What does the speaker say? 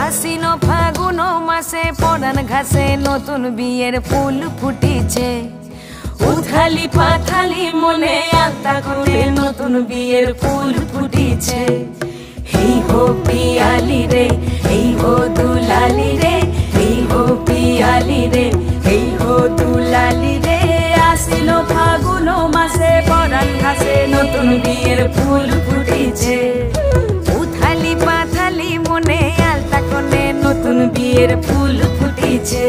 আশ্বিন ফাগুন মাসে পরান ঘাসে নতুন বিয়ের ফুল ফুটিছে। উথালি পাথালি মনে আলতা করে নতুন বিয়ের ফুল ফুটিছে। এই হো পিয়ালি রে, এই হো দুলালি রে, এই হো পিয়ালি রে, এই হো দুলালি রে। আশ্বিন ফাগুন মাসে পরান ঘাসে নতুন বিয়ের ফুল ফুটিছে। উথালি পাথালি মনে আলতা করে নতুন বিয়ের ফুল ফুটিছে।